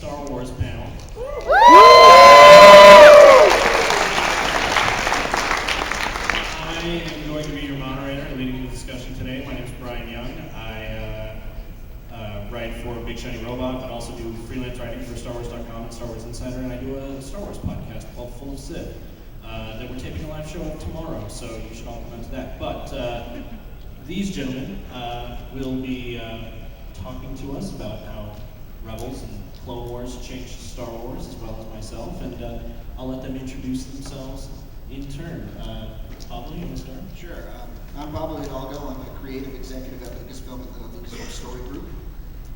Star Wars panel. I am going to be your moderator and leading the discussion today. My name is Bryan Young. I write for Big Shiny Robot, but also do freelance writing for StarWars.com and Star Wars Insider, and I do a Star Wars podcast called Full of Sith that we're taping a live show of tomorrow, so you should all come out to that. But these gentlemen will be talking to us about how Rebels and Clone Wars changed Star Wars, as well as myself, and I'll let them introduce themselves in turn. Pablo, you want to start? Sure. I'm Pablo Hidalgo. I'm the creative executive at Lucasfilm at the LFL Story Group,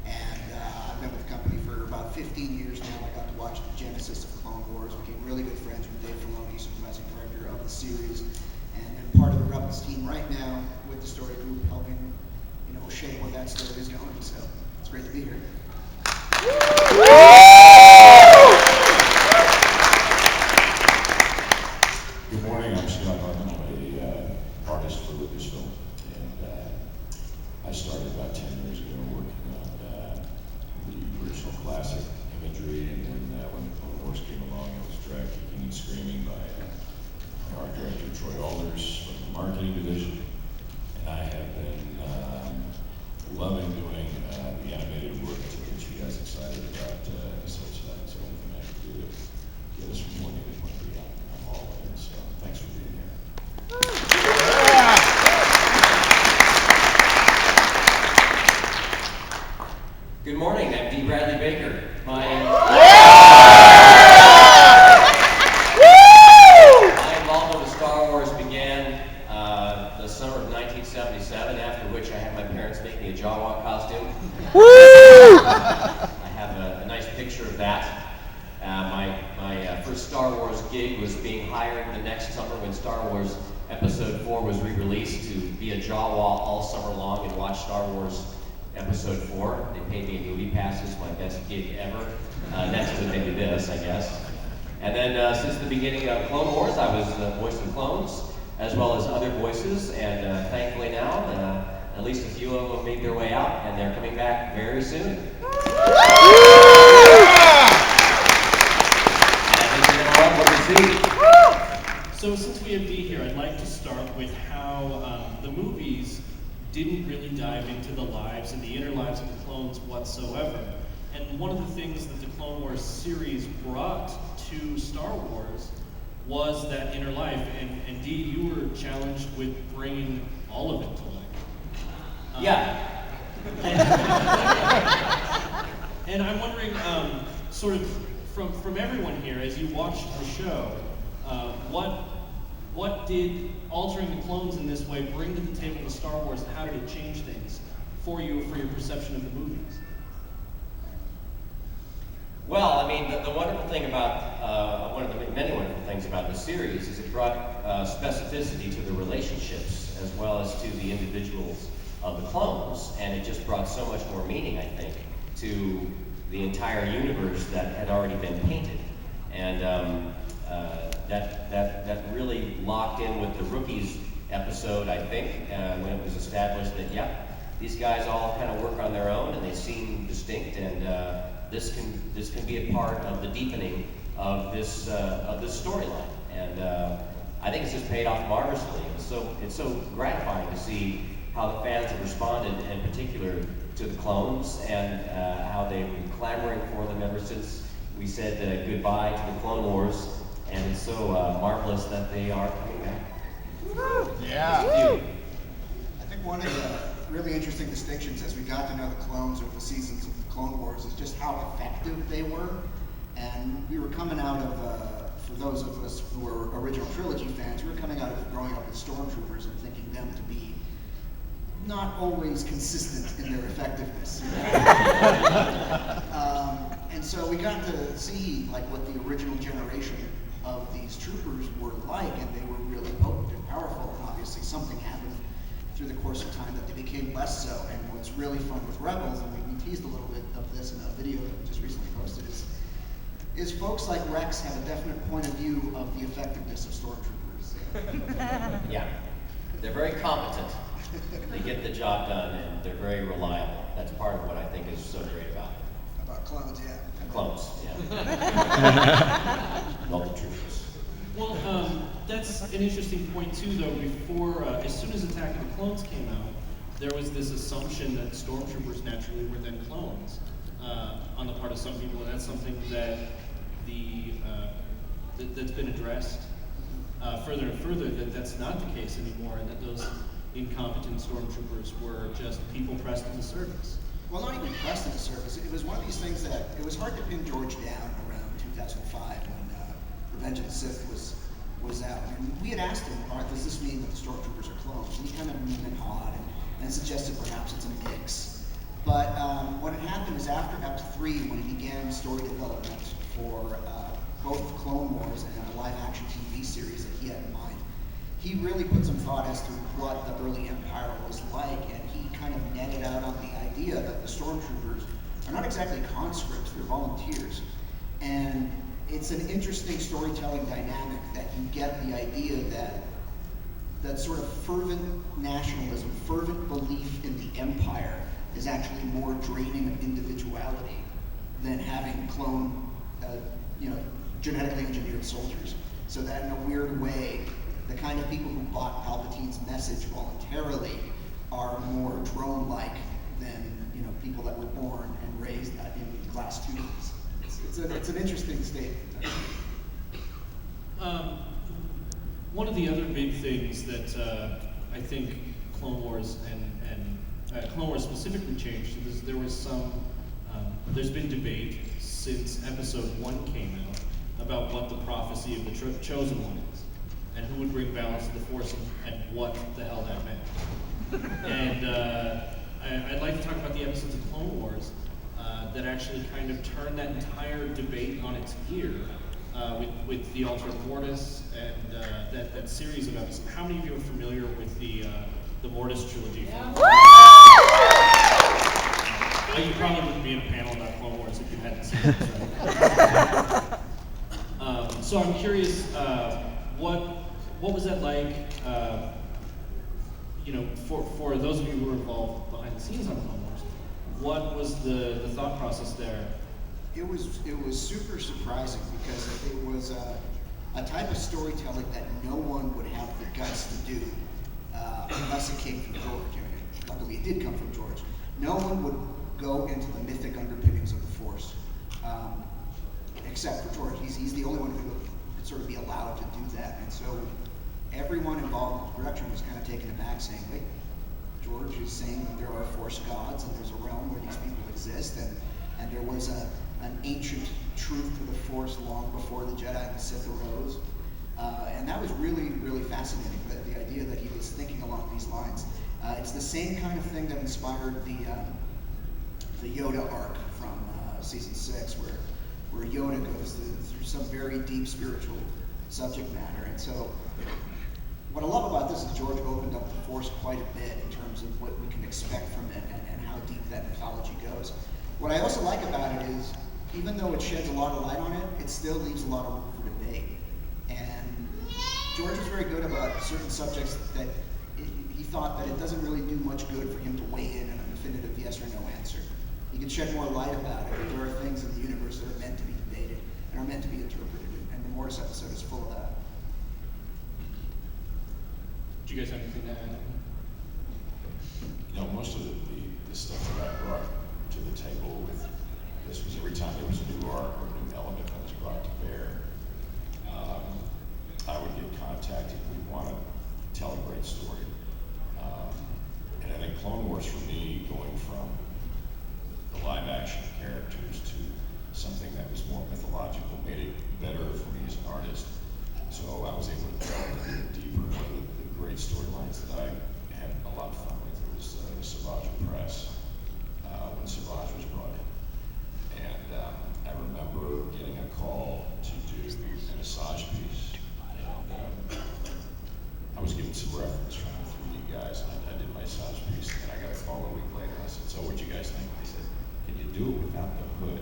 and I've been with the company for about 15 years now. I got to watch the genesis of Clone Wars, became really good friends with Dave Filoni, supervising director of the series, and I'm part of the Rebels team right now with the Story Group, helping shape where that story is going. So it's great to be here. Good morning, I'm Scott Harben. I'm an artist for Lucasfilm, and I started about 10 years ago working on the original classic imagery, and then when the Clone Wars came along, I was dragged kicking and screaming by our art director, Troy Alders, from the marketing division, and I have been loving doing the animated work to get you guys excited about episode 7, so anything I can do to get us from one to one beyond, I'm all in, so thanks for being here. Good morning, I'm Dee Bradley Baker. My involvement with Star Wars began the summer of 1977, after which I had my parents make me a Jawa costume. I have a nice picture of that. My first Star Wars gig was being hired the next summer when Star Wars Episode 4 was re-released to be a Jawa all summer long and watch Star Wars Episode 4. They paid me movie passes, my best gig ever. Next to maybe this, I guess. And then since the beginning of Clone Wars, I was voicing clones, as well as other voices, and thankfully now, at least a few of them made their way out, and they're coming back very soon. And I think you're going to love what you see. So since we have Dee here, I'd like to start with how the movies didn't really dive into the lives and the inner lives of the clones whatsoever. And one of the things that the Clone Wars series brought to Star Wars was that inner life. And Dee, you were challenged with bringing all of it to life. Yeah. And I'm wondering, sort of from everyone here, as you watched the show, what did altering the clones in this way bring to the table with Star Wars, and how did it change things for you, for your perception of the movies? Well, I mean, the wonderful thing about, one of the many wonderful things about the series is it brought specificity to the relationships as well as to the individuals of the clones, and it just brought so much more meaning, I think, to the entire universe that had already been painted. And that really locked in with the Rookies episode, I think, when it was established that, yeah, these guys all kind of work on their own and they seem distinct, and this can be a part of the deepening of this storyline. And I think it's just paid off marvelously. It's so gratifying to see how the fans have responded, in particular to the clones, and how they've been clamoring for them ever since we said goodbye to the Clone Wars. And it's so marvelous that they are coming back. Yeah. I think one of the really interesting distinctions as we got to know the clones over the seasons of the Clone Wars is just how effective they were. And we were coming out of, for those of us who were original trilogy fans, we were coming out of growing up with stormtroopers and thinking them to be not always consistent in their effectiveness. And so we got to see like what the original generation of these troopers were like, and they were really potent and powerful, and obviously something happened through the course of time that they became less so. And what's really fun with Rebels, and we teased a little bit of this in a video that we just recently posted, is folks like Rex have a definite point of view of the effectiveness of stormtroopers. Yeah, they're very competent. They get the job done, and they're very reliable. That's part of what I think is so great about them. About clones, yeah. Clones. Nutritious. Well, that's an interesting point too, though. Before, as soon as Attack of the Clones came out, there was this assumption that stormtroopers naturally were then clones on the part of some people, and that's something that that's been addressed further and further, that that's not the case anymore, and that those incompetent stormtroopers were just people pressed into service. Well, not even pressed into service. It was one of these things that it was hard to pin George down around 2005 when Revenge of the Sith was out. And we had asked him, all right, does this mean that the stormtroopers are clones? And he kind of moved and hawed and suggested perhaps it's a mix. But what had happened is after Episode 3, when he began story development for both Clone Wars and a live-action TV series that he had in mind, he really put some thought as to what the early Empire was like, and he kind of netted out on the idea that the stormtroopers are not exactly conscripts, they're volunteers. And it's an interesting storytelling dynamic that you get the idea that sort of fervent nationalism, fervent belief in the Empire is actually more draining of individuality than having genetically engineered soldiers. So that in a weird way, the kind of people who bought Palpatine's message voluntarily are more drone-like than people that were born and raised in glass tubes. It's an interesting statement. One of the other big things that I think Clone Wars and Clone Wars specifically changed is there was some. There's been debate since Episode 1 came out about what the prophecy of the Chosen One is, and who would bring balance to the Force, and what the hell that meant. And I'd like to talk about the episodes of Clone Wars that actually kind of turned that entire debate on its ear with the Alternate Mortis and that series of episodes. How many of you are familiar with the Mortis trilogy? You probably wouldn't be in a panel about Clone Wars if you hadn't seen it. Right? So I'm curious, what was that like? For those of you who were involved behind the scenes on Clone Wars, what was the thought process there? It was super surprising because it was a type of storytelling that no one would have the guts to do unless it came from George. Luckily, it did come from George. No one would go into the mythic underpinnings of the Force, except for George. He's the only one who could sort of be allowed to do that. And so everyone involved in the production was kind of taken aback, saying, wait, George is saying that there are Force gods and there's a realm where these people exist, and there was an ancient truth to the Force long before the Jedi and the Sith arose. And that was really, really fascinating, the idea that he was thinking along these lines. It's the same kind of thing that inspired the Yoda arc from season 6, where Yoda goes through some very deep spiritual subject matter. And so what I love about this is George opened up the Force quite a bit in terms of what we can expect from it and how deep that mythology goes. What I also like about it is, even though it sheds a lot of light on it, it still leaves a lot of room for debate. And George was very good about certain subjects that he thought that it doesn't really do much good for him to weigh in on a definitive yes or no answer. He can shed more light about it, but there are things in the universe that are meant to be debated and are meant to be interpreted, and the Mortis episode is full of that. Do you guys have anything to add? Most of the stuff that I brought to the table with this was every time there was a new arc or a new element that was brought to bear, I would get contacted. We'd want to tell a great story. And I think Clone Wars for me, going from the live action characters to something that was more mythological, made it better for me as an artist. So I was able to delve a little deeper. One of the great storylines that I had a lot of fun with was the Savage Press, when Savage was brought in. And I remember getting a call to do an Asajj piece. And I was given some reference from the 3D guys, and I did my Asajj piece, and I got a call a week later, and I said, so what'd you guys think? They said, can you do it without the hood?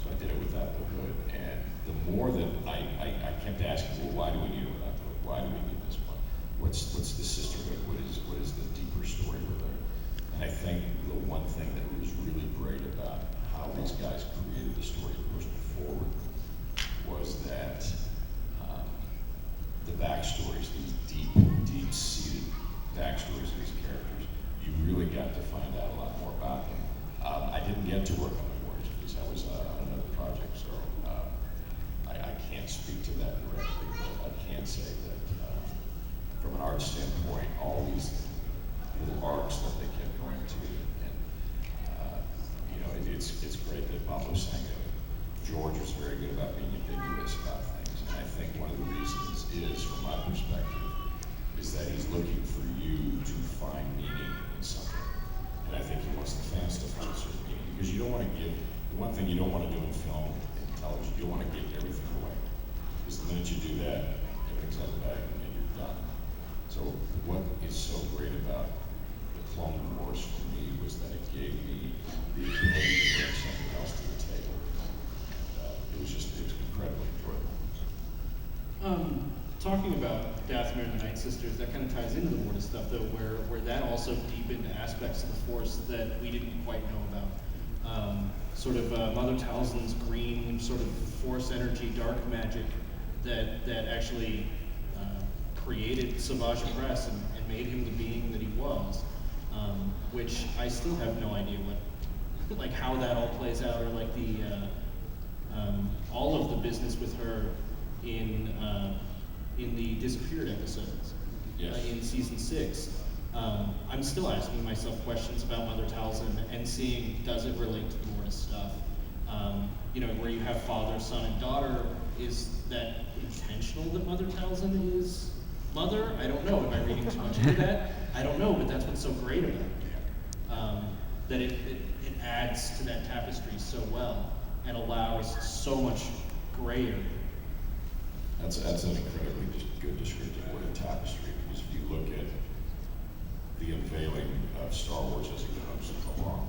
So I did it without the hood, and the more that I kept asking, well, why do we need it without the hood? Why do we need this one? What's the sisterhood? What is the deeper story with her? And I think the one thing that was really great about how these guys created the story and pushed it forward film and television, you don't want to give everything away. Because the minute you do that, everything's out of the bag and you're done. So what is so great about the Clone Wars for me was that it gave me the ability to bring something else to the table. It was incredibly enjoyable. Talking about Dathomir and the Night Sisters, that kind of ties into the Mortis stuff, though, where that also deepened aspects of the Force that we didn't quite know about. Sort of Mother Talzin's green sort of Force energy, dark magic that actually created Savage Opress and made him the being that he was, which I still have no idea like how that all plays out, or like the all of the business with her in the disappeared episodes. Yes. In season 6. I'm still asking myself questions about Mother Talzin and seeing, does it relate to the Mortis stuff? Where you have father, son, and daughter, is that intentional that Mother Talzin is mother? I don't know. Am I reading too much into that? I don't know, but that's what's so great about it. That it adds to that tapestry so well and allows so much gray area. That's an incredibly good descriptive word, a tapestry, because if you look at the unveiling of Star Wars as it comes along,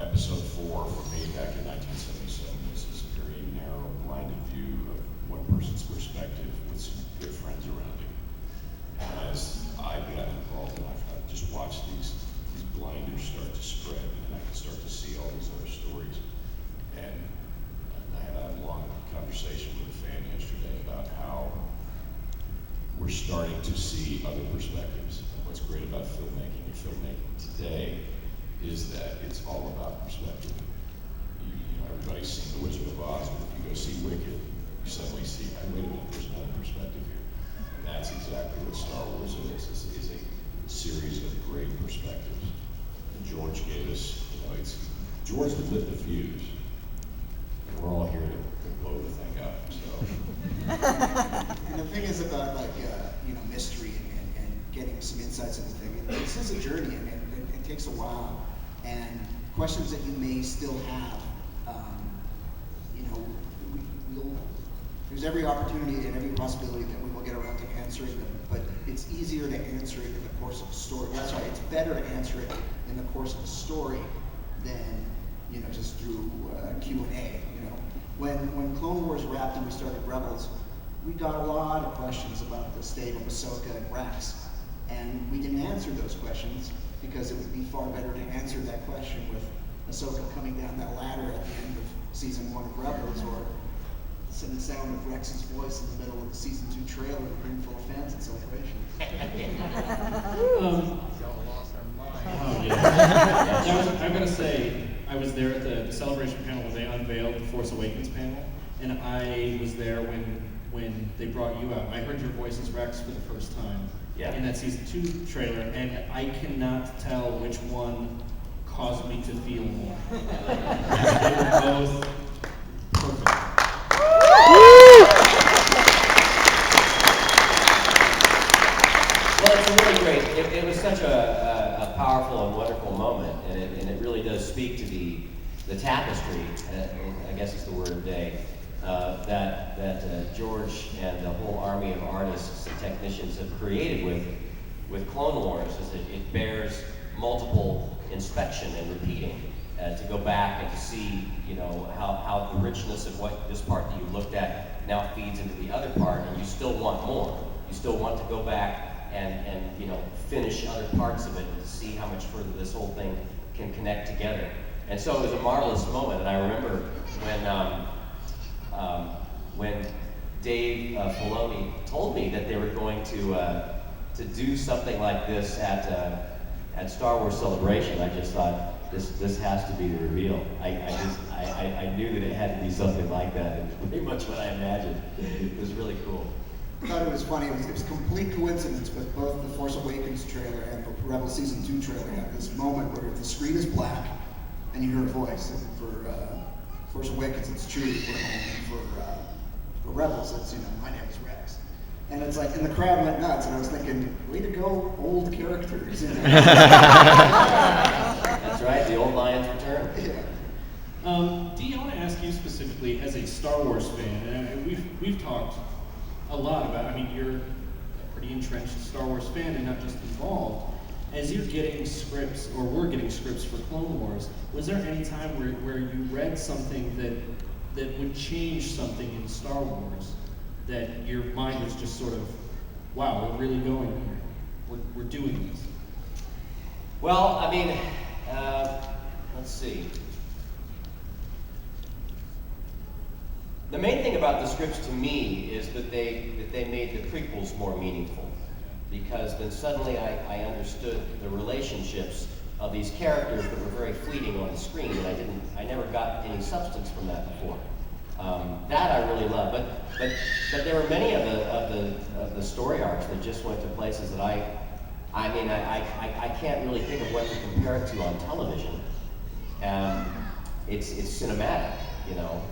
Episode 4 for me back in 1977 was this very narrow, blinded view of one person's perspective with some good friends around him. And as I got involved, and I've just watched these blinders start to spread, and I can start to see all these other stories. And I had a long conversation with a fan yesterday about how we're starting to see other perspectives. And what's great about filmmaking and filmmaking today is that it's all about perspective. Everybody's seen The Wizard of Oz, but if you go see Wicked, you suddenly see, wait a minute, there's another perspective here. And that's exactly what Star Wars is a series of great perspectives. And George gave us, George would lit the fuse. And we're all here to blow the thing up, so. And the thing is about mystery and getting some insights into things. This is a journey, and it takes a while. And questions that you may still have, there's every opportunity and every possibility that we will get around to answering them. But it's easier to answer it in the course of a story. That's right. It's better to answer it in the course of a story than just through Q&A. When Clone Wars wrapped and we started Rebels, we got a lot of questions about the state of Ahsoka and Rex, and we didn't answer those questions because it would be far better to answer that question with Ahsoka coming down that ladder at the end of season 1 of Rebels, or the sound of Rex's voice in the middle of the season 2 trailer, a room full of fans and celebration. I'm gonna say, I was there at the celebration panel when they unveiled the Force Awakens panel, and I was there when they brought you out. I heard your voice as Rex for the first time in that season 2 trailer, and I cannot tell which one caused me to feel more. They were both perfect. Well, it's really great. It was such a powerful and wonderful moment, and it really does speak to the tapestry, I guess is the word of the day, that George and the whole army of artists and technicians have created with Clone Wars. Is that it bears multiple inspection and repeating to go back and to see, how the richness of what this part that you looked at now feeds into the other part, and you still want more. You still want to go back and finish other parts of it and see how much further this whole thing can connect together. And so it was a marvelous moment. And I remember when Dave Filoni told me that they were going to do something like this at Star Wars Celebration, I just thought this has to be the reveal. I knew that it had to be something like that. It was pretty much what I imagined. It was really cool. I thought it was funny. It was complete coincidence with both the Force Awakens trailer and the Rebel Season 2 trailer. You have this moment where the screen is black and you hear a voice. And for Force Awakens, it's Chewie. For Rebels, it's, my name is Rex. And it's like, and the crowd went nuts. And I was thinking, way to go, old characters. That's right, the old lions return. Yeah. Dee, I want to ask ask you specifically as a Star Wars fan, and we've talked a lot about. I mean, you're a pretty entrenched Star Wars fan, and not just involved. As you're getting scripts, or we're getting scripts for Clone Wars, was there any time where you read something that would change something in Star Wars, that your mind was just sort of, wow, we're really going here, we're doing this? Well, I mean, let's see. The main thing about the scripts to me is that they made the prequels more meaningful, because then suddenly I understood the relationships of these characters that were very fleeting on the screen, and I never got any substance from that before. That I really love, but there were many of the story arcs that just went to places that I mean I can't really think of what to compare it to on television. It's cinematic, you know,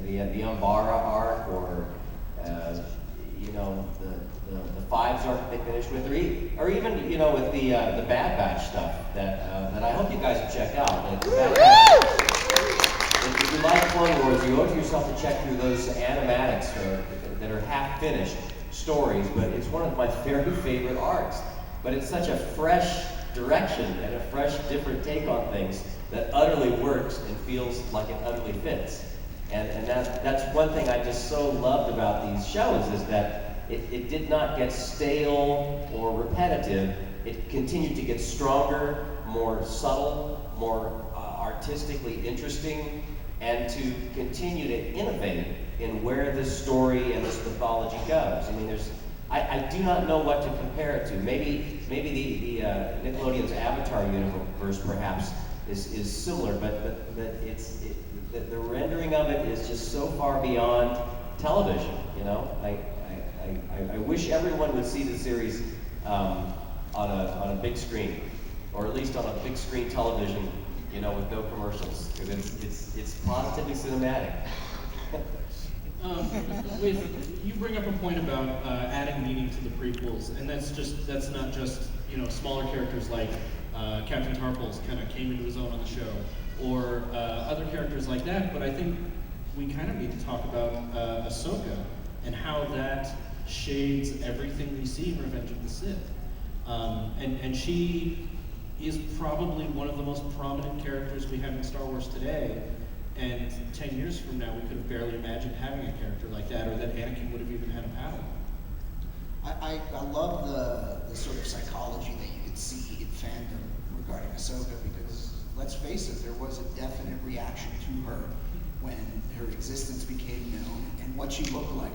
the Umbara arc, or you know, the Fives arc they finished with, or even, you know, with the Bad Batch stuff that I hope you guys have checked out. The Bad Batch, if you like Clone Wars, you owe it to yourself to check through those animatics that are half finished stories. But it's one of my very favorite arcs. But it's such a fresh direction and a fresh, different take on things that utterly works and feels like it utterly fits. And that's one thing I just so loved about these shows, is that it did not get stale or repetitive. It continued to get stronger, more subtle, more artistically interesting, and to continue to innovate in where this story and this mythology goes. I mean, I do not know what to compare it to. Maybe the Nickelodeon's Avatar universe perhaps is similar, but the rendering of it is just so far beyond television. You know, I wish everyone would see the series on a big screen, or at least on a big screen television, you know, with no commercials, because it's positively cinematic. You bring up a point about adding meaning to the prequels, and that's not just, you know, smaller characters like Captain Tarpals kind of came into his own on the show, or other characters like that. But I think we kind of need to talk about Ahsoka and how that shades everything we see in Revenge of the Sith. And she is probably one of the most prominent characters we have in Star Wars today. And 10 years from now, we could have barely imagined having a character like that, or that Anakin would have even had a paddle. I love the sort of psychology that you could see in fandom regarding Ahsoka, because let's face it, there was a definite reaction to her when her existence became known, and what she looked like,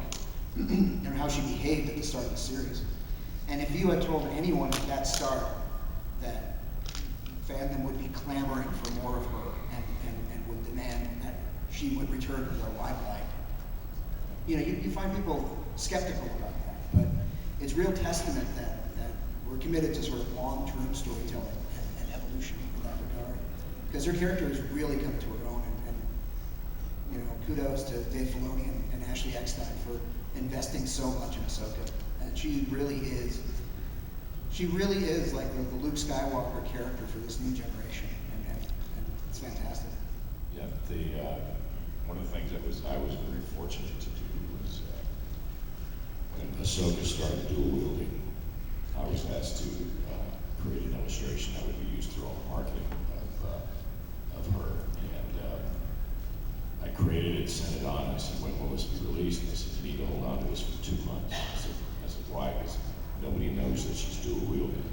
and how she behaved at the start of the series. And if you had told anyone at that start that fandom would be clamoring for more of her, and would demand that she would return to the limelight, you know, you find people skeptical about that. But it's real testament that we're committed to sort of long-term storytelling and evolution in that regard. Because her character has really come to her own, and you know, kudos to Dave Filoni and Ashley Eckstein for investing so much in Ahsoka. And she really is like the Luke Skywalker character for this new generation, and it's fantastic. Yeah, one of the things I was very fortunate to do was when Ahsoka started dual wielding, I was asked to create an illustration that would be used through all the marketing of her, and I created it, sent it on. I said, when will this be released? And they said, you need to hold on to this for 2 months. I said, why? Because nobody knows that she's dual wielding.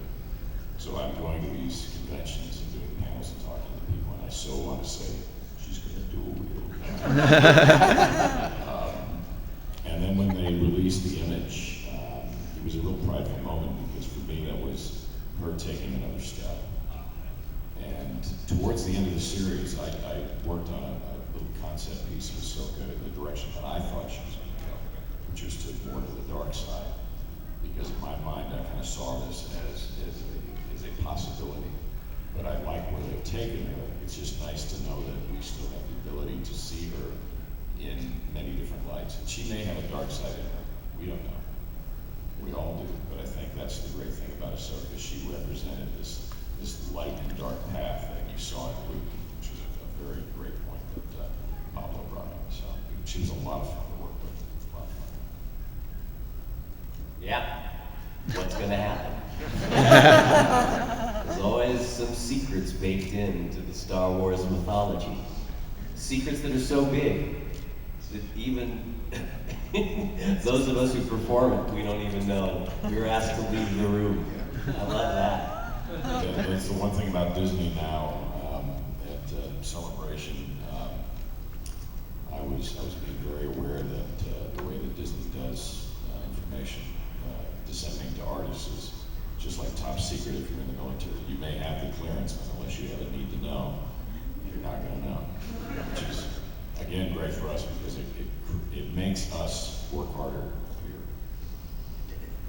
So I'm going to these conventions and doing panels and talking to people, and I so want to say she's going to dual wield. And then when they released the image, it was a real prideful moment, because for me that was her taking another step. And towards the end of the series, I worked on a little concept piece of Ahsoka in the direction that I thought she was going to go, which was to more to the dark side. Because in my mind, I kind of saw this as a possibility. But I like where they've taken her. It's just nice to know that we still have the ability to see her in many different lights. And she may have a dark side in her. We don't know. We all do. But I think that's the great thing about Ahsoka. She represented this light and dark path that you saw in Luke, which was a very great point that Pablo she was a lot of fun to work with. A lot of fun. Yeah. What's gonna happen? There's always some secrets baked into the Star Wars mythology. Secrets that are so big that even those of us who perform it, we don't even know. We were asked to leave the room. I love that. Yeah, that's the one thing about Disney now. At Celebration, I was being very aware that the way that Disney does information disseminating to artists is just like top secret. If you're in the military, you may have the clearance, but unless you have a need to know, you're not going to know. Which is again great for us because it makes us work harder here.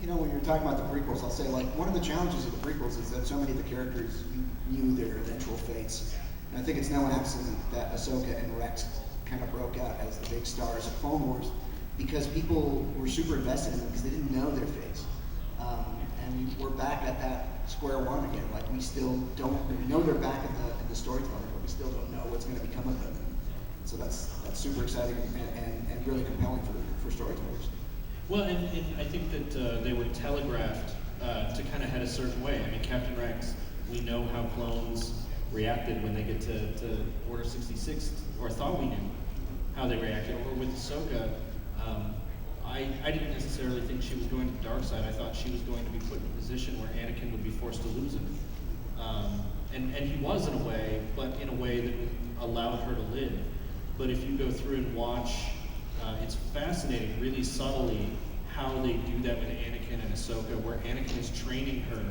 You know, when you're talking about the prequels, I'll say, like, one of the challenges of the prequels is that so many of the characters, you knew their eventual fates. And I think it's no accident that Ahsoka and Rex kind of broke out as the big stars of Clone Wars, because people were super invested in them because they didn't know their fates. And we're back at that square one again. Like, we still don't, we know they're back in the storytelling, but we still don't know what's going to become of them. And so that's super exciting and really compelling for storytellers. Well, and I think that they were telegraphed to kind of head a certain way. I mean, Captain Rex, we know how clones reacted when they get to Order 66, or thought we knew how they reacted. Or with Ahsoka, I didn't necessarily think she was going to the dark side. I thought she was going to be put in a position where Anakin would be forced to lose him. And he was in a way, but in a way that allowed her to live. But if you go through and watch, it's fascinating, really subtly, how they do that with Anakin and Ahsoka, where Anakin is training her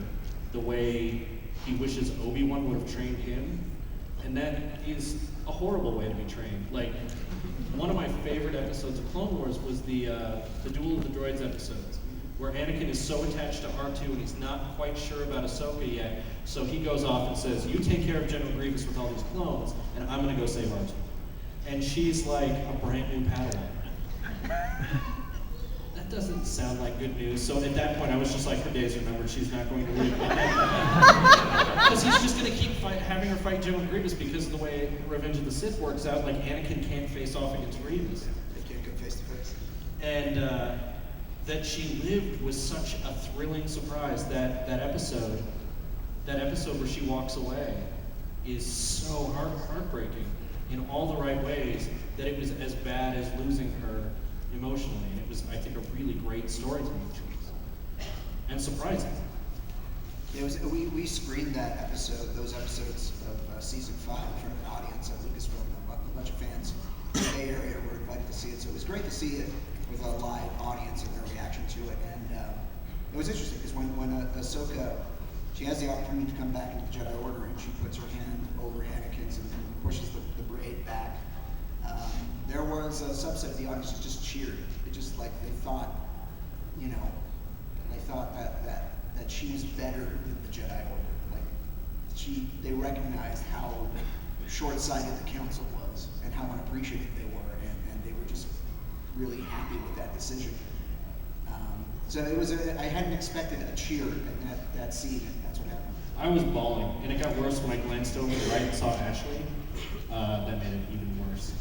the way he wishes Obi-Wan would have trained him. And that is a horrible way to be trained. Like, one of my favorite episodes of Clone Wars was the Duel of the Droids episodes, where Anakin is so attached to R2 and he's not quite sure about Ahsoka yet, so he goes off and says, you take care of General Grievous with all these clones, and I'm gonna go save R2. And she's like a brand new Padawan. That doesn't sound like good news. So at that point, I was just like, her days are numbered. She's not going to live. Because he's just going to keep having her fight General Grievous, because of the way Revenge of the Sith works out. Like, Anakin can't face off against Grievous. They can't go face to face. And that she lived was such a thrilling surprise. That episode where she walks away is so heartbreaking in all the right ways, that it was as bad as losing her emotionally. And it was, I think, a really great storytelling choice. And surprising. It was, we screened that episode, those episodes of season 5 in front of an audience at Lucasfilm. A bunch of fans in the Bay Area were invited to see it. So it was great to see it with a live audience and their reaction to it. And it was interesting because when Ahsoka, she has the opportunity to come back into the Jedi Order, and she puts her hand over Anakin's and pushes the braid back. There was a subset of the audience that just cheered. It just, like, they thought, you know, that she was better than the Jedi Order. Like, they recognized how short-sighted the council was and how unappreciative they were, and they were just really happy with that decision. So it was I hadn't expected a cheer in that scene, and that's what happened. I was bawling, and it got worse when I glanced over to the right and saw Ashley. That made it even worse.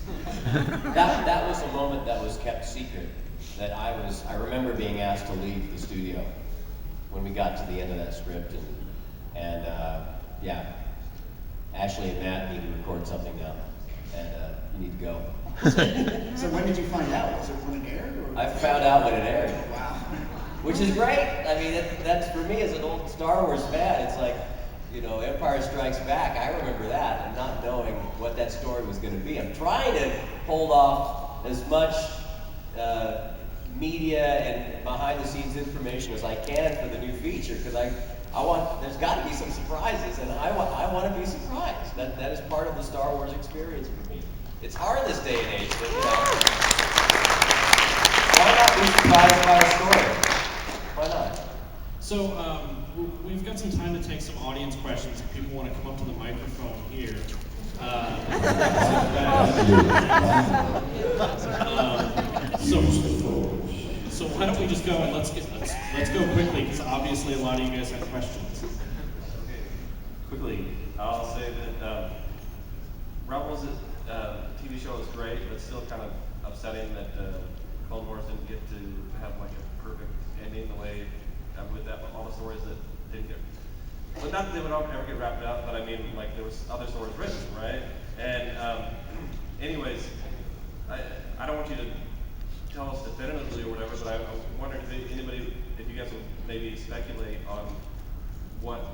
That was a moment that was kept secret. That I remember being asked to leave the studio when we got to the end of that script, and yeah, Ashley and Matt need to record something now, and you need to go. So when did you find out? Was it when it aired? Or? I found out when it aired. Wow. Which is great. I mean, that's for me as an old Star Wars fan. It's like, you know, Empire Strikes Back. I remember that, and not knowing what that story was going to be. I'm trying to hold off as much media and behind-the-scenes information as I can for the new feature, because I want. There's got to be some surprises, and I want to be surprised. That is part of the Star Wars experience for me. It's hard this day and age, but you know, why not be surprised by a story? Why not? So we've got some time to take some audience questions if people want to come up to the microphone here. So why don't we just go and let's go quickly, because obviously a lot of you guys have questions. Okay, quickly, I'll say that Rebels TV show is great, but still kind of upsetting that Clone Wars didn't get to have like a perfect ending the way with that all the stories that didn't get. But not that they would ever get wrapped up, but I mean, like there was other stories written, right? And anyways, I don't want you to tell us definitively or whatever, but I wondered if you guys would maybe speculate on what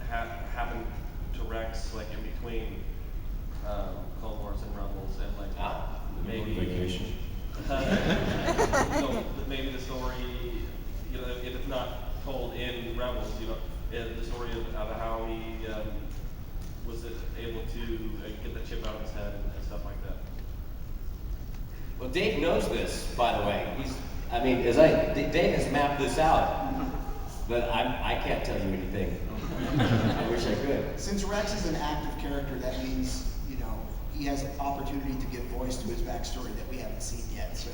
happened to Rex, like in between Clone Wars and Rebels, and like maybe vacation. Maybe the story, if it's not told in Rebels, the story of how he was able to get the chip out of his head and stuff like that. Well, Dave knows this, by the way. Dave has mapped this out, but I can't tell you anything. I wish I could. Since Rex is an active character, that means, he has an opportunity to give voice to his backstory that we haven't seen yet. So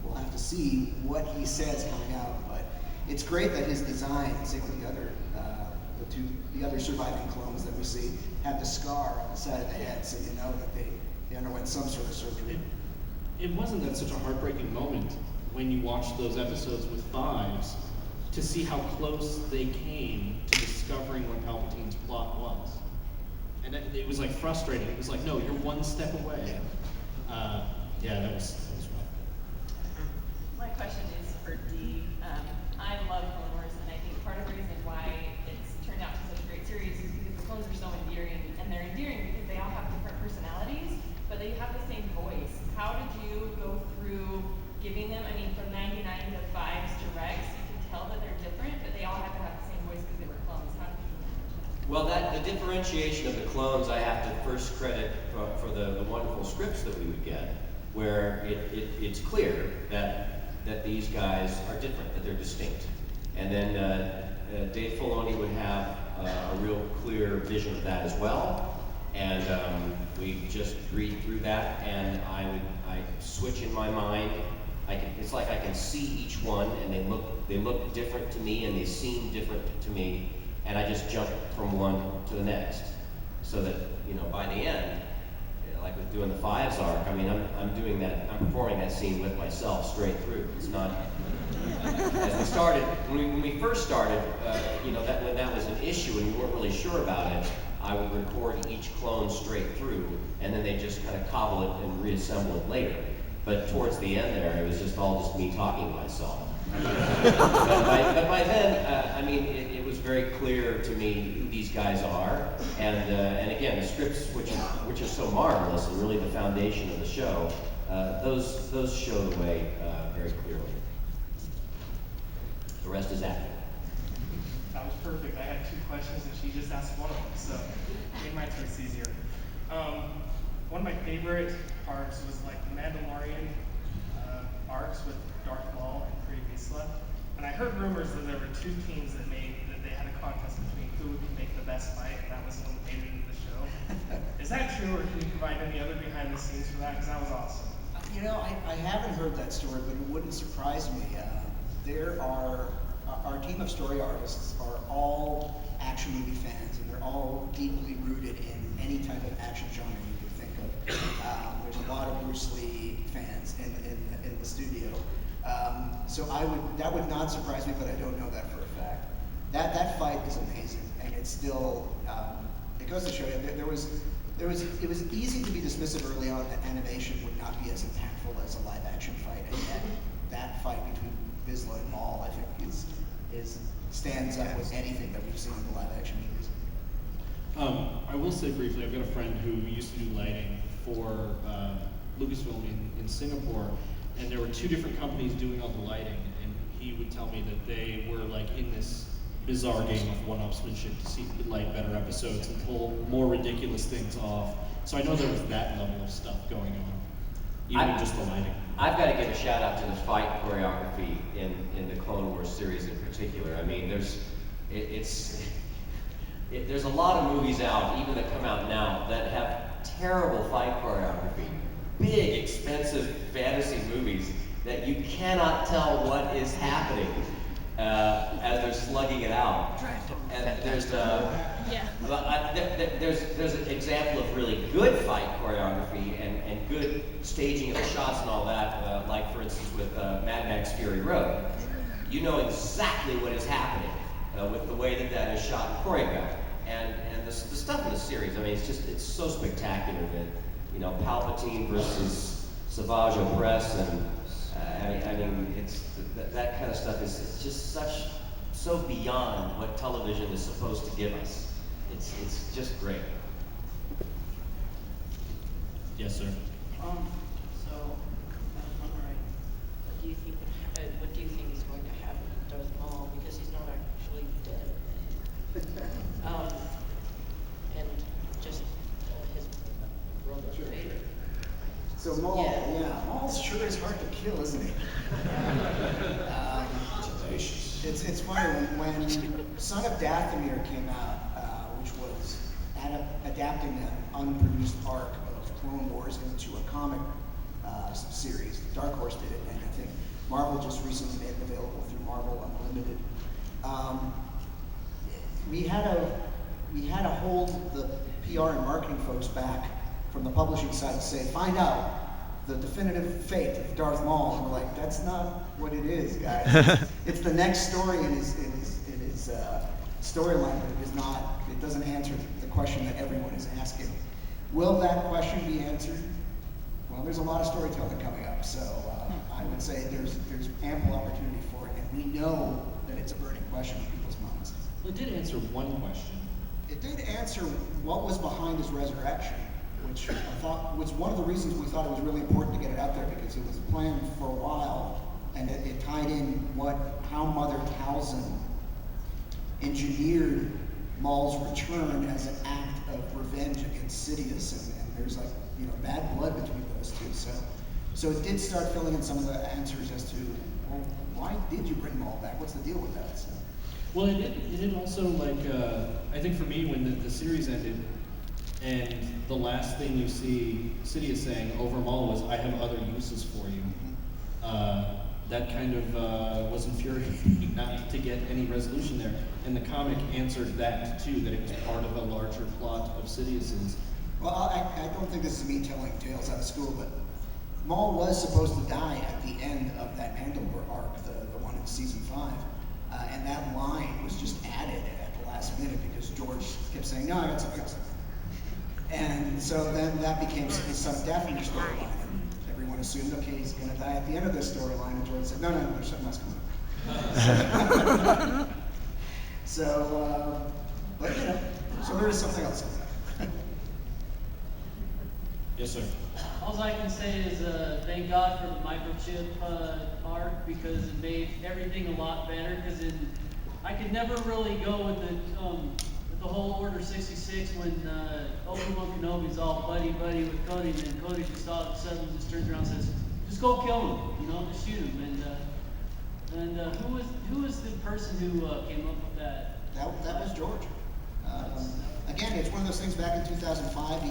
we'll have to see what he says coming out. But it's great that his design, same with the other surviving clones that we see, have the scar on the side of the head, so you know that they underwent some sort of surgery. It wasn't that such a heartbreaking moment when you watched those episodes with Fives to see how close they came to discovering what Palpatine's plot was. And it was like frustrating. It was like, no, you're one step away. That was rough. My question is for Dee. I love Clone Wars, and I think part of the reason why it's turned out to such a great series is because the clones are so endearing, and they're endearing because they all have different personalities, but they have the same voice. How did you go through giving them, from 99 to 5s to Rex, you can tell that they're different, but they all have to have the same voice because they were clones. How did you do that? Well, the differentiation of the clones, I have to first credit for the wonderful scripts that we would get, where it's clear that these guys are different, that they're distinct. And then Dave Filoni would have a real clear vision of that as well. And we just read through that, and I switch in my mind. It's like I can see each one, and they look different to me, and they seem different to me, and I just jump from one to the next, so that by the end, like with doing the 5s arc, I'm doing that. I'm performing that scene with myself straight through. It's not as we started when we first started. When that was an issue and we weren't really sure about it, I would record each clone straight through, and then they just kind of cobble it and reassemble it later. But towards the end there, it was just me talking to myself. but by then, it was very clear to me who these guys are, and again, the scripts, which are so marvelous and really the foundation of the show, those show the way very clearly. The rest is acting. That was perfect. I had 2 questions and she just asked one of them, so it made my choice easier. One of my favorite parts was like the Mandalorian arcs with Darth Maul and Pre Vizsla. And I heard rumors that there were 2 teams that they had a contest between who would make the best fight, and that was the one that made it into the show. Is that true, or can you provide any other behind the scenes for that? Because that was awesome. I haven't heard that story, but it wouldn't surprise me. Our team of story artists are all action movie fans, and they're all deeply rooted in any type of action genre you could think of. There's a lot of Bruce Lee fans in the studio. So that would not surprise me, but I don't know that for a fact. That fight is amazing, and it's still, it goes to show you, it was easy to be dismissive early on that animation would not be as impactful as a live action fight, and yet that fight between Vizsla and Maul, I think, stands up with anything that we've seen in the live action movies. I will say briefly, I've got a friend who used to do lighting for Lucasfilm in Singapore, and there were 2 different companies doing all the lighting, and he would tell me that they were like in this bizarre game of one-upsmanship to see who could light better episodes and pull more ridiculous things off. So I know there was that level of stuff going on, even just the lighting. I've got to give a shout out to the fight choreography in the Clone Wars series in particular. There's a lot of movies out, even that come out now, that have terrible fight choreography. Big, expensive fantasy movies that you cannot tell what is happening. as they're slugging it out. And there's there's an example of really good fight choreography and good staging of the shots and all that, like for instance with Mad Max Fury Road. You know exactly what is happening with the way that that is shot and choreographed. And the stuff in the series, I mean, it's so spectacular that, you know, Palpatine versus Savage Opress, and I mean, it's that kind of stuff is just so beyond what television is supposed to give us. It's just great. Yes, sir. So I was wondering, what do you think is going to happen to Darth Maul, because he's not actually dead? And just his brother Vader. So Maul, Yeah. Maul's sure is hard to kill, isn't he? Tenacious. It's funny when Son of Dathomir came out, which was adapting an unproduced arc of Clone Wars into a comic series. Dark Horse did it, and I think Marvel just recently made it available through Marvel Unlimited. We had to hold the PR and marketing folks back from the publishing side to say, find out the definitive fate of Darth Maul. And we're like, that's not what it is, guys. It's the next story in his storyline, but it doesn't answer the question that everyone is asking. Will that question be answered? Well, there's a lot of storytelling coming up, so I would say there's ample opportunity for it, and we know that it's a burning question in people's minds. Well, it did answer one question. It did answer what was behind his resurrection, which I thought was one of the reasons we thought it was really important to get it out there, because it was planned for a while, and it tied in how Mother Talzin engineered Maul's return as an act of revenge against Sidious, and there's bad blood between those two. So it did start filling in some of the answers as to, well, why did you bring Maul back? What's the deal with that? So. Well, it did also, I think for me, when the series ended, and the last thing you see Sidious saying over Maul was, I have other uses for you. That kind of was infuriating not to get any resolution there. And the comic answered that too, that it was part of a larger plot of Sidious's. Well, I don't think this is me telling tales out of school, but Maul was supposed to die at the end of that Mandalore arc, the one in season 5. And that line was just added at the last minute because George kept saying, no, I got something else. And so then that became his Son of Dathomir storyline. And everyone assumed, okay, he's going to die at the end of this storyline. And George said, no, there's something else coming up. But so there is something else in there. Yes, sir. All I can say is thank God for the microchip arc, because it made everything a lot better. Because I could never really go with the whole Order 66 when Obi-Wan Kenobi's all buddy with Cody, and then Cody just all of a sudden just turns around and says, "Just go kill him, just shoot him." And who was the person who came up with that? That was George. Again, it's one of those things. Back in 2005,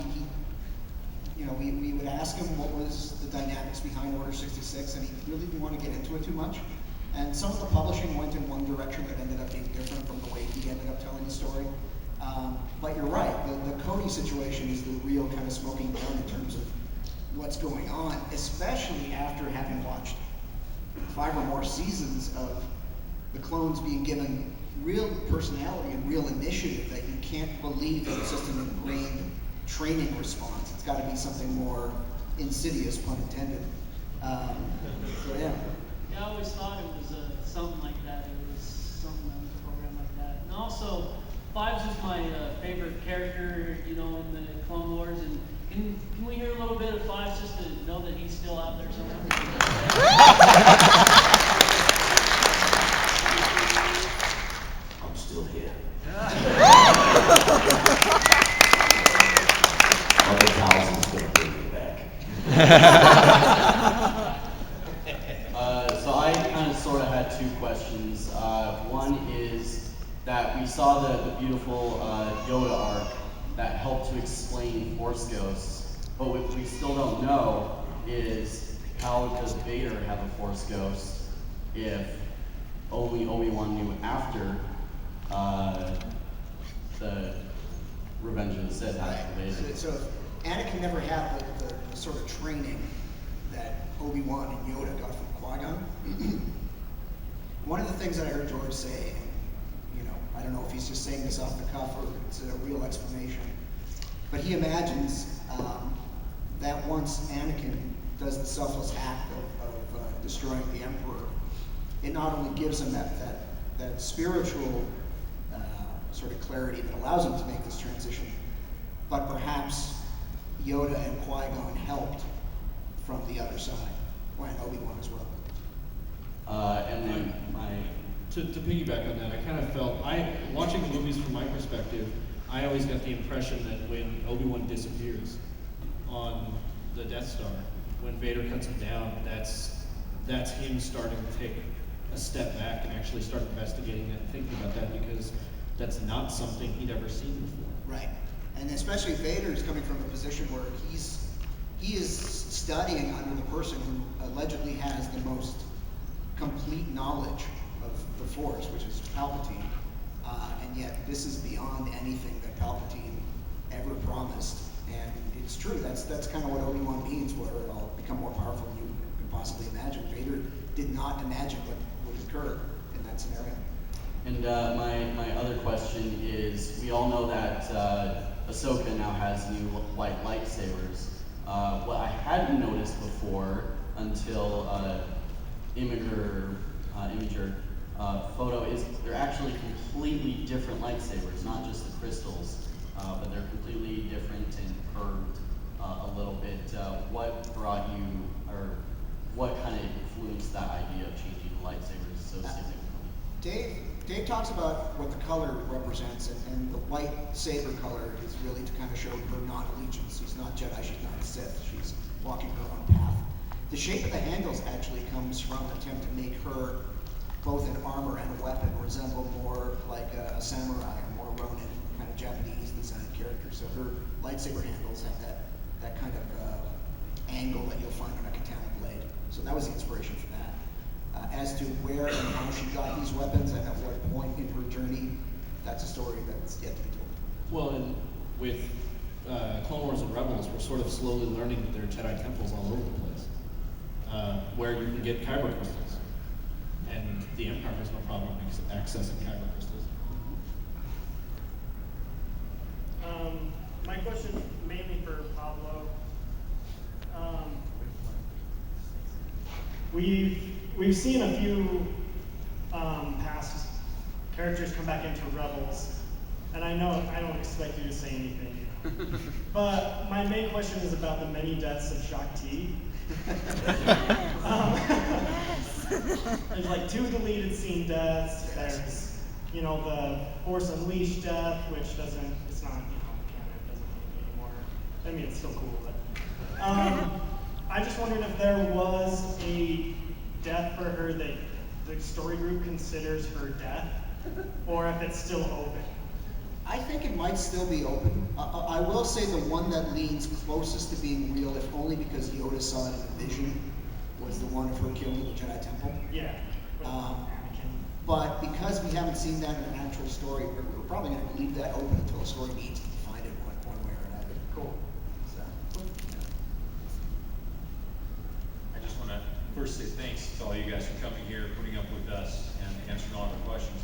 we would ask him what was the dynamics behind Order 66, and he really didn't want to get into it too much. And some of the publishing went in one direction that ended up being different from the way he ended up telling the story. But you're right, the Cody situation is the real kind of smoking gun in terms of what's going on, especially after having watched 5 or more seasons of the clones being given real personality and real initiative, that you can't believe that it's just an ingrained training response. It's got to be something more insidious, pun intended. So yeah. Yeah, I always thought it was something like that. It was something that was a program like that. And also, Fives is my favorite character, in the Clone Wars. And can we hear a little bit of Fives just to know that he's still out there somewhere? I'm still here. Mother Talzin's gonna bring me back. So I kind of sort of had 2 questions. One is that we saw the beautiful Yoda arc that helped to explain Force ghosts, but what we still don't know is how does Vader have a Force ghost if only Obi-Wan knew after the Revenge of the Sith Right. activated. So Anakin never had the sort of training that Obi-Wan and Yoda got from Qui-Gon. One of the things that I heard George say, and I don't know if he's just saying this off the cuff or it's a real explanation, but he imagines that once Anakin does the selfless act of destroying the Emperor, it not only gives him that spiritual sort of clarity that allows him to make this transition, but perhaps Yoda and Qui-Gon helped from the other side, and Obi-Wan as well. And then To piggyback on that, I kind of felt, watching the movies from my perspective, I always got the impression that when Obi-Wan disappears on the Death Star, when Vader cuts him down, that's him starting to take a step back and actually start investigating that and thinking about that, because that's not something he'd ever seen before. Right, and especially Vader is coming from a position where he is studying under the person who allegedly has the most complete knowledge of the Force, which is Palpatine, and yet this is beyond anything that Palpatine ever promised. And it's true. That's kind of what Obi-Wan means, where I'll become more powerful than you can possibly imagine. Vader did not imagine what would occur in that scenario. And my other question is, we all know that Ahsoka now has new white lightsabers. What I hadn't noticed before until Imager photo is they're actually completely different lightsabers, not just the crystals, but they're completely different and curved a little bit. What brought you, or what kind of influenced that idea of changing the lightsabers so significantly? Dave talks about what the color represents, and the white saber color is really to kind of show her non-allegiance. She's not Jedi, she's not a Sith, she's walking her own path. The shape of the handles actually comes from an attempt to make her, both in armor and a weapon, resemble more like a samurai or more Ronin, kind of Japanese design character. So her lightsaber handles have that kind of angle that you'll find on a katana blade. So that was the inspiration for that. As to where and how she got these weapons and at what point in her journey, that's a story that's yet to be told. Well, and with Clone Wars and Rebels, we're sort of slowly learning that there are Jedi temples all over the place, where you can get kyber crystals, and the Empire has no problem accessing kyber crystals. My question is mainly for Pablo. We've seen a few past characters come back into Rebels, and I know I don't expect you to say anything, but my main question is about the many deaths of Shakti. There's like 2 deleted scene deaths. There's, the Force Unleashed death, which it's not, canon, it doesn't mean anymore. I mean, it's still cool, but I just wondered if there was a death for her that the story group considers her death, or if it's still open. I think it might still be open. I will say the one that leans closest to being real, if only because Yoda saw it in a vision, was the one of her killed in the Jedi Temple. Yeah. But because we haven't seen that in an actual story, we're probably going to leave that open until a story needs to define it one way or another. Cool. So, I just want to first say thanks to all you guys for coming here, putting up with us, and answering all our questions.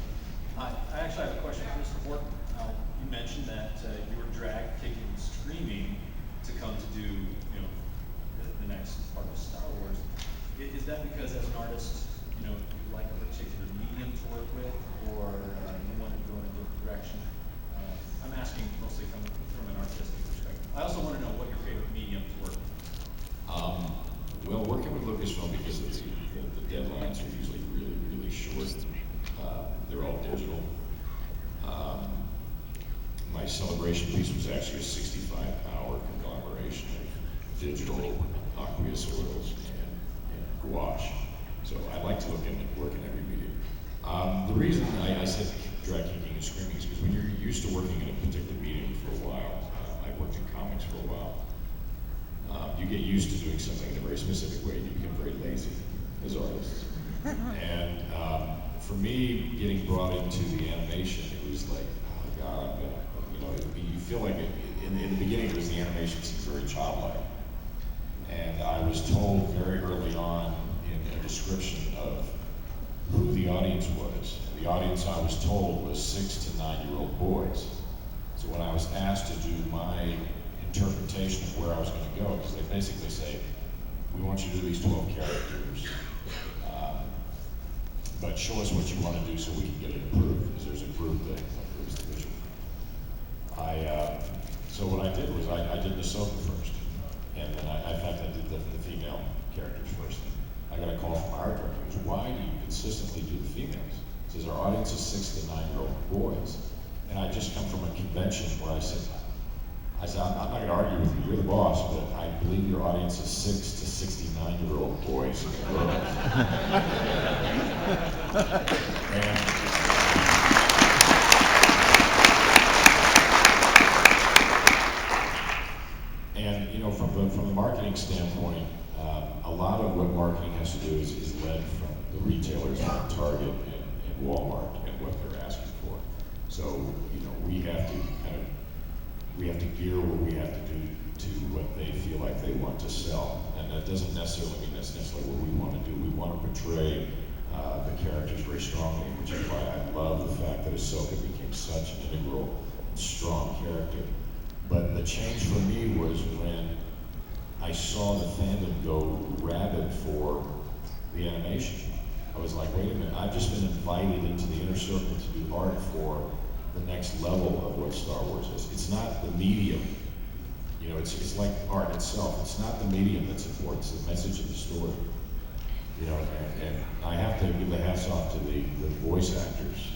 I actually have a question for Mr. Horton. You mentioned that you were dragged, kicking and screaming to come to do, the next part of Star Wars. Is that because, as an artist, you like a particular medium to work with, or you want to go in a different direction? I'm asking mostly coming from an artistic perspective. I also want to know what your favorite medium to work with. Well, working with Lucasfilm, because the deadlines are usually really, really short. They're all digital. My celebration piece was actually a 65-hour conglomeration of digital aqueous oils and gouache. So I like to work in every medium. The reason I said drag kicking and screaming is because when you're used to working in a particular medium for a while, I worked in comics for a while, you get used to doing something in a very specific way, and you become very lazy as artists. And for me, getting brought into the animation, it was like, oh God, I'm gonna, you know, you feel like in the beginning, it was the animation seems very childlike. And I was told very early on in a description of who the audience was. And the audience I was told was 6 to 9-year-old boys. So when I was asked to do my interpretation of where I was going to go, because they basically say, we want you to do these 12 characters, but show us what you want to do so we can get it approved, because there's a group that approves the visual. So what I did was I did Ahsoka first, and then in fact I did the female characters first. I got a call from our director, he goes, why do you consistently do the females? He says, our audience is 6 to 9-year-old boys. And I just come from a convention where I said, I'm not going to argue with you, you're the boss, but I believe your audience is 6 to 69-year-old boys. And you know, from the marketing standpoint, a lot of what marketing has to do is led from the retailers like Target and Walmart and what they're asking for. So you know, we have to gear what we have to do to what they feel like they want to sell, and that doesn't necessarily mean that's necessarily what we want to do. We want to portray the characters very strongly, which is why I love the fact that Ahsoka became such an integral, strong character. But the change for me was when I saw the fandom go rabid for the animation. I was like, wait a minute, I've just been invited into the inner circle to do art for the next level of what Star Wars is. It's not the medium, you know, it's like art itself. It's not the medium that's important, it's the message of the story. You know, and I have to give the hats off to the voice actors.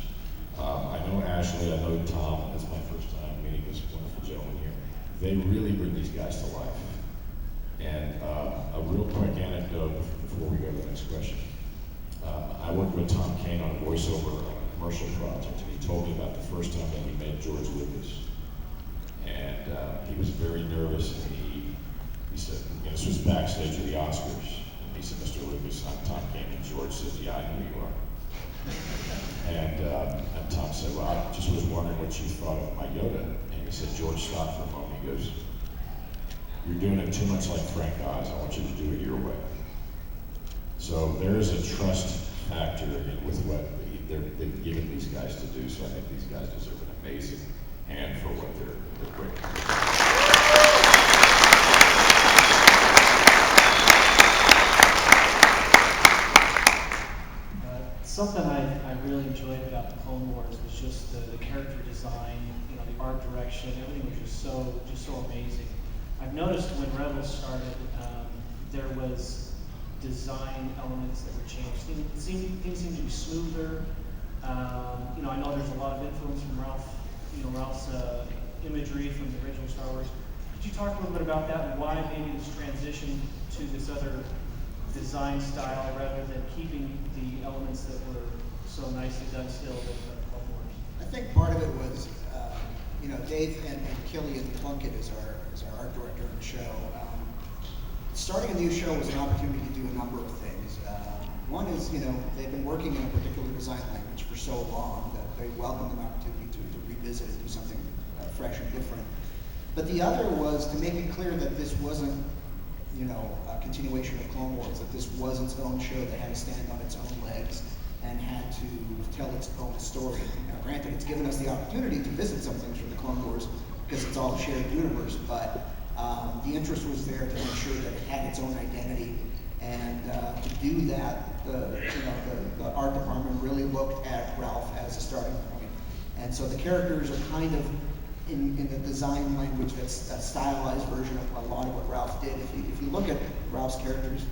I know Ashley, I know Tom, that's my first time meeting this wonderful gentleman here. They really bring these guys to life. And a real quick anecdote before we go to the next question. I worked with Tom Kane on a voiceover on a commercial project, and he told me about the first time that he met George Lucas. And he was very nervous, and he said, you know, this was backstage at the Oscars. And he said, Mr. Lucas, I'm Tom Kane. And George said, yeah, I know you are. And Tom said, well, I just was wondering what you thought of my Yoda. And he said, George, stop for a moment. He goes, you're doing it too much like Frank Oz. I want you to do it your way. So there is a trust factor with what they've given these guys to do. So I think these guys deserve an amazing hand for what they're bringing. Something I really enjoyed about the Clone Wars was just the character design, you know, the art direction, everything was just so amazing. I've noticed when Rebels started, there was design elements that were changed. Things seemed to be smoother. You know, I know there's a lot of influence from Ralph's imagery from the original Star Wars. Could you talk a little bit about that and why maybe this transition to this other design style rather than keeping the elements that were so nicely done still with Clone Wars? I think part of it was, you know, Dave and Killian Plunkett is our art director of the show. Starting a new show was an opportunity to do a number of things. One is, you know, they've been working in a particular design language for so long that they welcomed an opportunity to revisit and do something fresh and different. But the other was to make it clear that this wasn't, you know, a continuation of Clone Wars, that this was its own show that had to stand on its own legs and had to tell its own story. Now, granted, it's given us the opportunity to visit some things from the Clone Wars because it's all a shared universe, but the interest was there to make sure that it had its own identity. And to do that, the art department really looked at Ralph as a starting point. And so the characters are kind of in the design language that's a stylized version of a lot of what Ralph did. If you look at Ralph's characters,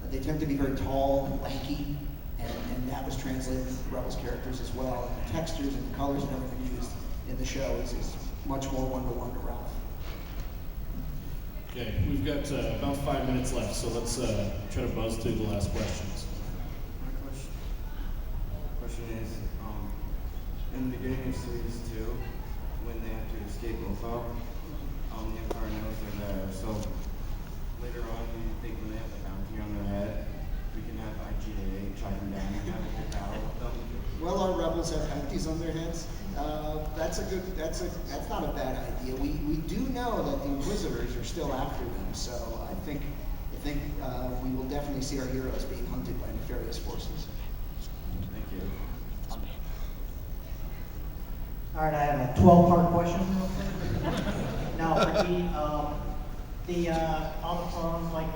they tend to be very tall and lanky, and that was translated into Rebels characters as well. And the textures and the colors and everything used in the show is much more one-to-one to Ralph. Okay, we've got about 5 minutes left, so let's try to buzz through the last questions. My question is, in the beginning of Series 2, when they have to escape Lothal, the Empire knows they're there. So later on, do you think when they have the bounty on their head, we can have IG-88 track them down and have a big battle with them? rebels have bounties on their heads. That's not a bad idea. We do know that the Inquisitors are still after them, so I think we will definitely see our heroes being hunted by nefarious forces. Thank you. All right, I have a 12-part question real quick. Now, for Dee, all the clones, like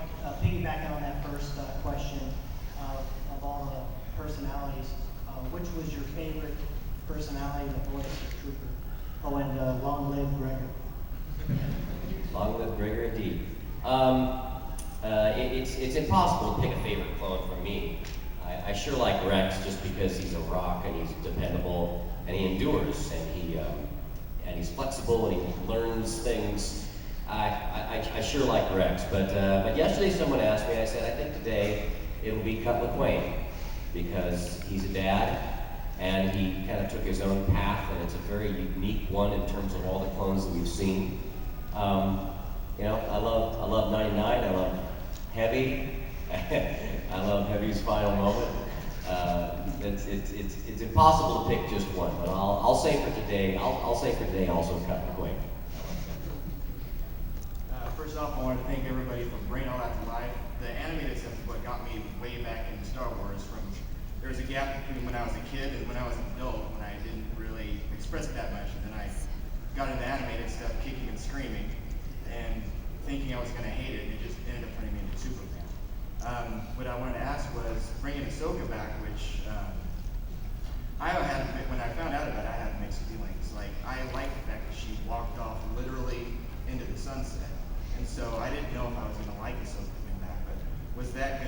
piggybacking on that first question of all the personalities, which was your favorite personality, the voice of Trooper? Oh, and long live Gregor. Long live Gregor indeed. It's impossible to pick a favorite clone for me. I sure like Rex just because he's a rock and he's dependable and he endures and he's flexible and he learns things. I sure like Rex, but yesterday someone asked me. I said I think today it'll be Cut LaQuaine because he's a dad and he kind of took his own path and it's a very unique one in terms of all the clones that we've seen. You know, I love 99. I love Heavy. I love Heavy's final moment. It's impossible to pick just one, but I'll say for today. I'll say for today also Cut McQuaid. First off, I want to thank everybody for bringing all that to life. The animated stuff is what got me way back into Star Wars. There was a gap between when I was a kid and when I was an adult, when I didn't really express it that much, and then I got into animated stuff, kicking and screaming, and thinking I was going to hate it, and it just ended up turning me into Superman. What I wanted to ask was bringing Ahsoka back, which when I found out about it, I had mixed feelings. Like, I liked the fact that she walked off literally into the sunset, and so I didn't know if I was going to like Ahsoka coming back. But is that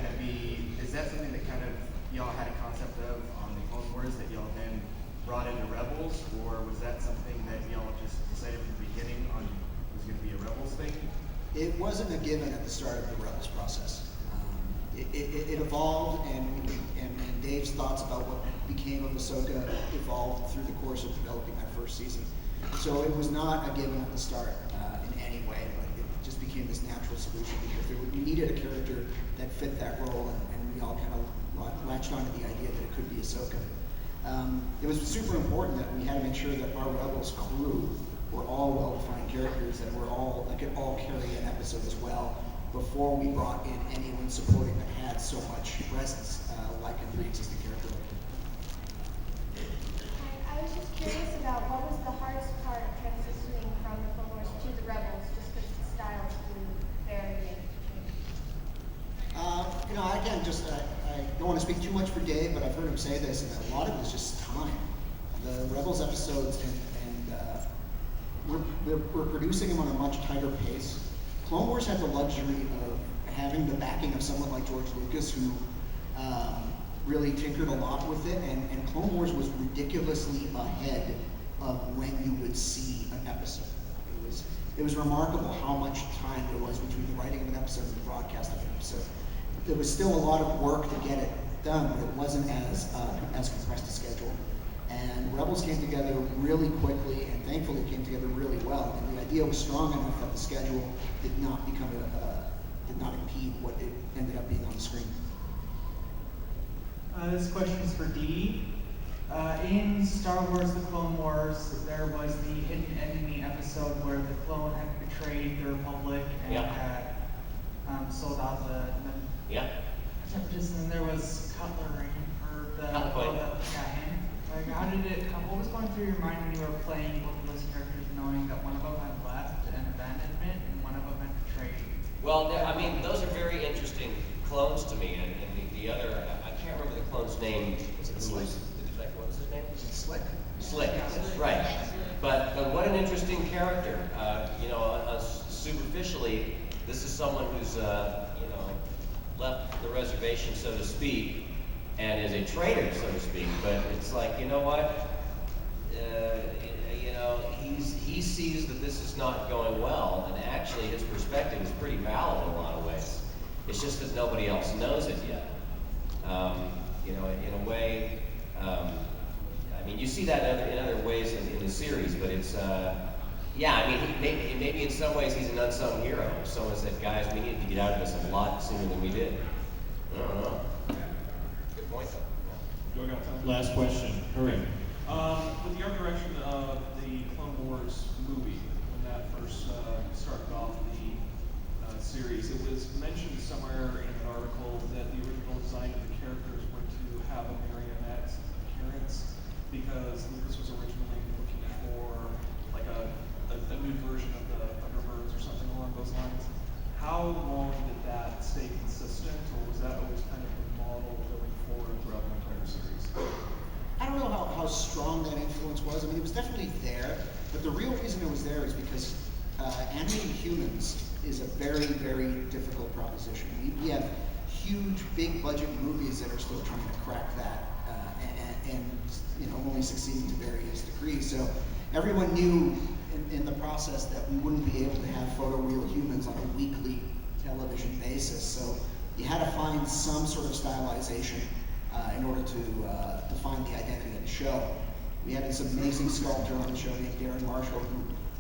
something that kind of y'all had a concept of on the Clone Wars that y'all then brought into Rebels, or was that something that y'all just decided from the beginning on was going to be a Rebels thing? It wasn't a given at the start of the Rebels process. It evolved, and Dave's thoughts about what became of Ahsoka evolved through the course of developing that first season. So it was not a given at the start in any way, but it just became this natural solution because we needed a character that fit that role, and we all kind of latched onto the idea that it could be Ahsoka. It was super important that we had to make sure that our Rebels crew were all well-defined characters that could all carry an episode as well before we brought in anyone supporting that had so much presence like a pre-existing character. I was just curious about what was the hardest part of transitioning from the Clone Wars to the Rebels, just because the styles do vary and change. I don't want to speak too much for Dave, but I've heard him say this, and a lot of it is just time. The Rebels episodes, we're producing them on a much tighter pace. Clone Wars had the luxury of having the backing of someone like George Lucas, who really tinkered a lot with it, and Clone Wars was ridiculously ahead of when you would see an episode. It was remarkable how much time there was between the writing of an episode and the broadcast of an episode. There was still a lot of work to get it done, but it wasn't as compressed a schedule. And Rebels came together really quickly, and thankfully came together really well. And the idea was strong enough that the schedule did not impede what it ended up being on the screen. This question is for Dee. In Star Wars: The Clone Wars, there was the hidden enemy episode where the clone had betrayed the Republic and had sold out the separatists, and there was cutlery for the him. Like, what was going through your mind when you were playing both of those characters, knowing that one of them had left and abandonment and one of them had betrayed? Well, I mean, those are very interesting clones to me, and the other, I can't remember the clone's name. What was his name? Slick. Slick, right. But what an interesting character. Superficially, this is someone who's left the reservation, so to speak, and is a traitor, so to speak. But it's like, you know what? He sees that this is not going well, and actually his perspective is pretty valid in a lot of ways. It's just that nobody else knows it yet. In a way, I mean, you see that in other ways in the series, but it's, maybe in some ways he's an unsung hero. Someone said, guys, we need to get out of this a lot sooner than we did. I don't know. Good point, though. Last question. Hurry. mentioned somewhere in an article that the original design of the characters were to have a marionette appearance because Lucas was originally looking for like a new version of the Thunderbirds or something along those lines. How long did that stay consistent, or was that always kind of the model going forward throughout the entire series? I don't know how strong that influence was. I mean, it was definitely there, but the real reason it was there is because animating humans is a very, very difficult proposition. We have huge, big budget movies that are still trying to crack that, and only succeeding to various degrees. So everyone knew in the process that we wouldn't be able to have photoreal humans on a weekly television basis. So you had to find some sort of stylization in order to define the identity of the show. We had this amazing sculptor on the show named Darren Marshall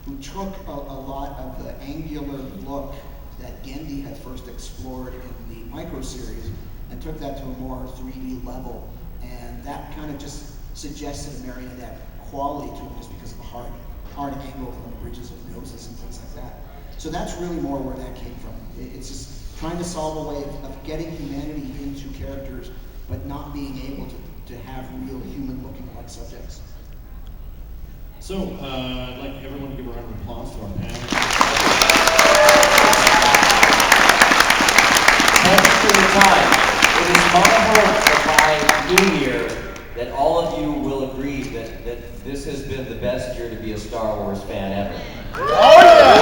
who took a lot of the angular look that Gendy had first explored in the micro series and took that to a more 3D level. And that kind of just suggested a marionette quality to it just because of the hard angles on the bridges of noses and things like that. So that's really more where that came from. It's just trying to solve a way of getting humanity into characters, but not being able to have real human-looking like subjects. So, I'd like everyone to give a round of applause to our panel. Thanks for your time. It is my hope that by New Year, that all of you will agree that this has been the best year to be a Star Wars fan ever. Oh yeah!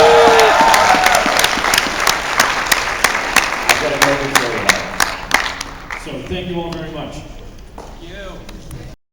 I've got a very good story about it. So, thank you all very much.